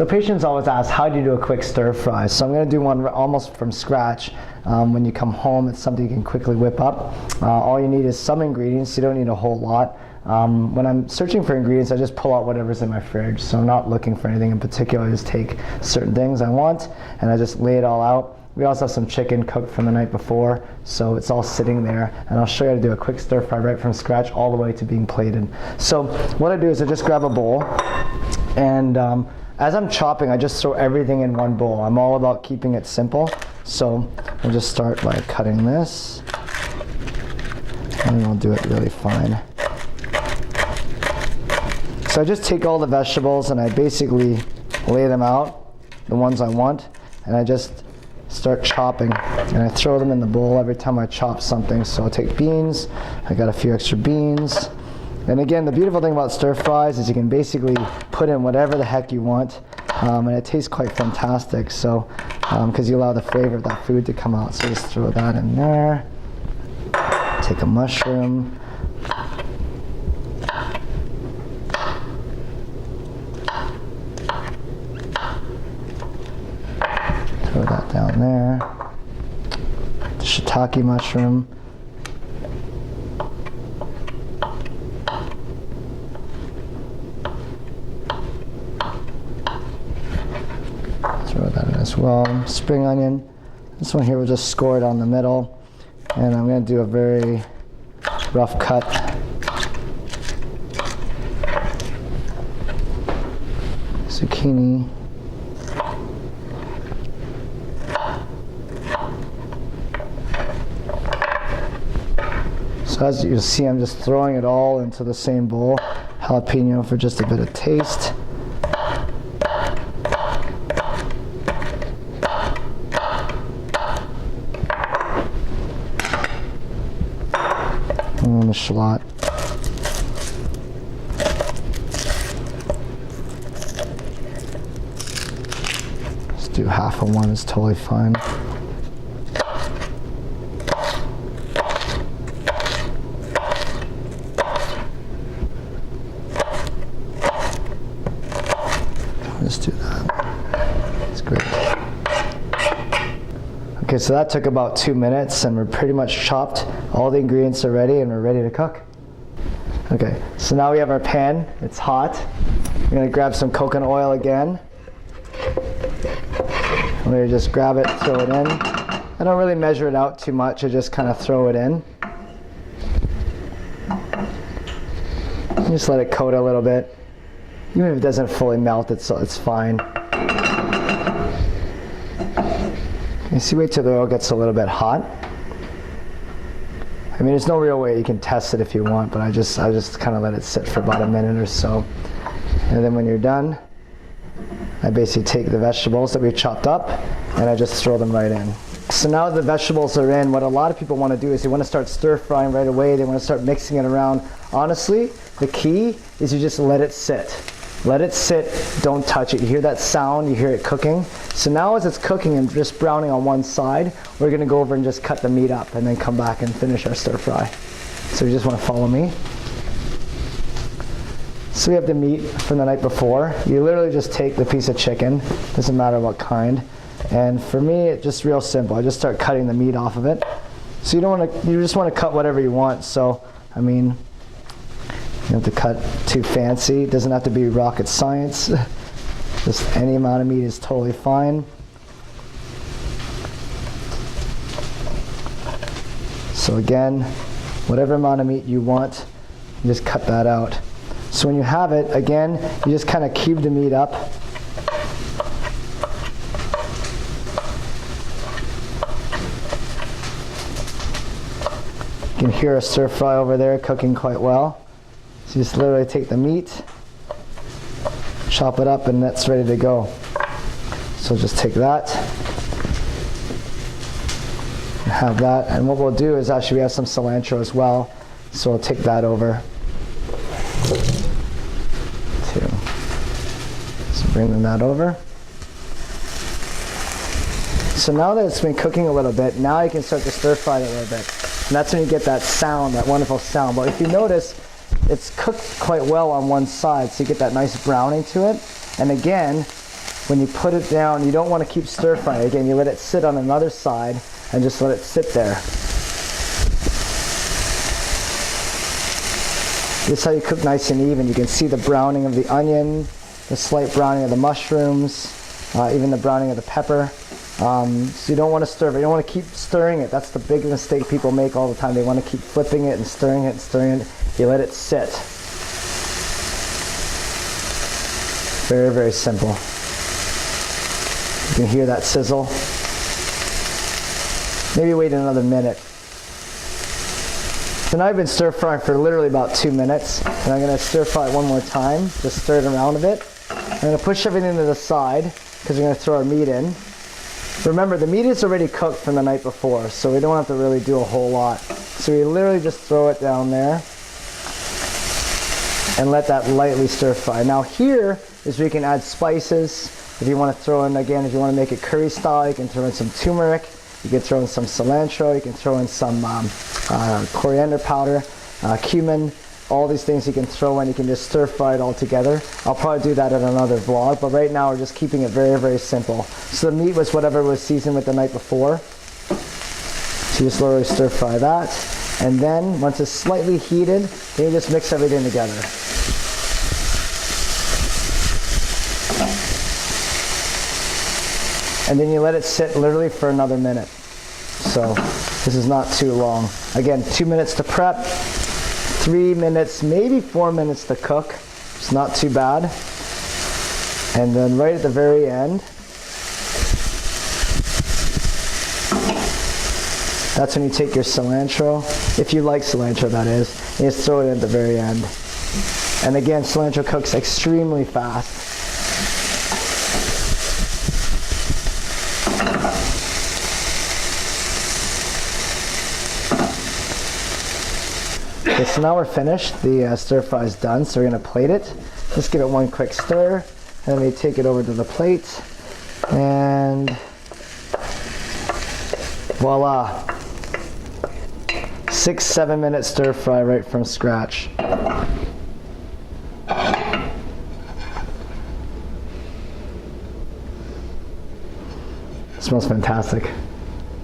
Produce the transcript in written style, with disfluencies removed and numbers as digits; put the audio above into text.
So patients always ask, how do you do a quick stir fry? So I'm going to do one almost from scratch. When you come home, it's something you can quickly whip up. All you need is some ingredients. You don't need a whole lot. When I'm searching for ingredients, I just pull out whatever's in my fridge. So I'm not looking for anything in particular. I just take certain things I want and I just lay it all out. We also have some chicken cooked from the night before, so it's all sitting there. And I'll show you how to do a quick stir fry right from scratch all the way to being plated. So what I do is I just grab a bowl, and as I'm chopping, I just throw everything in one bowl. I'm all about keeping it simple. So I'll just start by cutting this, and we'll do it really fine. So I just take all the vegetables and I basically lay them out, the ones I want, and I just start chopping, and I throw them in the bowl every time I chop something. So I'll take beans, I got a few extra beans. And again, the beautiful thing about stir fries is you can basically put in whatever the heck you want, and it tastes quite fantastic. So, because you allow the flavor of that food to come out. So just throw that in there. Take a mushroom. Throw that down there. The shiitake mushroom. Throw that in as well. Spring onion. This one here we'll just score it on the middle. And I'm going to do a very rough cut. Zucchini. So as you see, I'm just throwing it all into the same bowl. Jalapeno for just a bit of taste. And the shallot. Just do half of one, it's totally fine. Just do that. It's great. Okay, so that took about 2 minutes and we're pretty much chopped. All the ingredients are ready and we're ready to cook. Okay, so now we have our pan. It's hot. We're gonna grab some coconut oil again. We're gonna just grab it, throw it in. I don't really measure it out too much. I just kind of throw it in. Just let it coat a little bit. Even if it doesn't fully melt, it's fine. You see, wait till the oil gets a little bit hot. I mean, there's no real way you can test it if you want, but I just kind of let it sit for about a minute or so. And then when you're done, I basically take the vegetables that we chopped up and I just throw them right in. So now the vegetables are in, what a lot of people want to do is they want to start stir frying right away. They want to start mixing it around. Honestly, the key is you just let it sit. Let it sit, don't touch it. You hear that sound, you hear it cooking. So now as it's cooking and just browning on one side, we're gonna go over and just cut the meat up and then come back and finish our stir fry. So you just wanna follow me. So we have the meat from the night before. You literally just take the piece of chicken, doesn't matter what kind. And for me, it's just real simple. I just start cutting the meat off of it. So you just wanna cut whatever you want. So, I mean, you don't have to cut too fancy. It doesn't have to be rocket science. Just any amount of meat is totally fine. So again, whatever amount of meat you want, you just cut that out. So when you have it, again, you just kind of cube the meat up. You can hear a stir fry over there cooking quite well. So you just literally take the meat, chop it up, and that's ready to go. So just take that, and have that. And what we'll do is actually we have some cilantro as well. So we'll take that over. So bring that over. So now that it's been cooking a little bit, now you can start to stir fry it a little bit. And that's when you get that sound, that wonderful sound. But if you notice, it's cooked quite well on one side, so you get that nice browning to it. And again, when you put it down, you don't want to keep stir frying. Again, you let it sit on another side and just let it sit there. This is how you cook nice and even. You can see the browning of the onion, the slight browning of the mushrooms, even the browning of the pepper. So you don't want to stir it. You don't want to keep stirring it. That's the big mistake people make all the time. They want to keep flipping it and stirring it and stirring it. You let it sit. Very, very simple. You can hear that sizzle. Maybe wait another minute. So now I've been stir frying for literally about 2 minutes, and I'm going to stir fry it one more time. Just stir it around a bit. I'm going to push everything to the side because we're going to throw our meat in. Remember, the meat is already cooked from the night before, so we don't have to really do a whole lot. So we literally just throw it down there and let that lightly stir fry. Now here is where you can add spices. If you want to throw in, again, if you want to make it curry style, you can throw in some turmeric. You can throw in some cilantro. You can throw in some coriander powder, cumin. All these things you can throw in. You can just stir fry it all together. I'll probably do that in another vlog, but right now we're just keeping it very, very simple. So the meat was whatever was seasoned with the night before. So you just literally stir fry that. And then once it's slightly heated, then you just mix everything together. And then you let it sit literally for another minute. So this is not too long. Again, 2 minutes to prep, 3 minutes, maybe 4 minutes to cook. It's not too bad. And then right at the very end, that's when you take your cilantro, if you like cilantro that is, and just throw it in at the very end. And again, cilantro cooks extremely fast. Okay, so now we're finished. The stir fry is done, so we're going to plate it. Just give it one quick stir, and then we take it over to the plate, and voila! 6-7 minute stir fry right from scratch. It smells fantastic.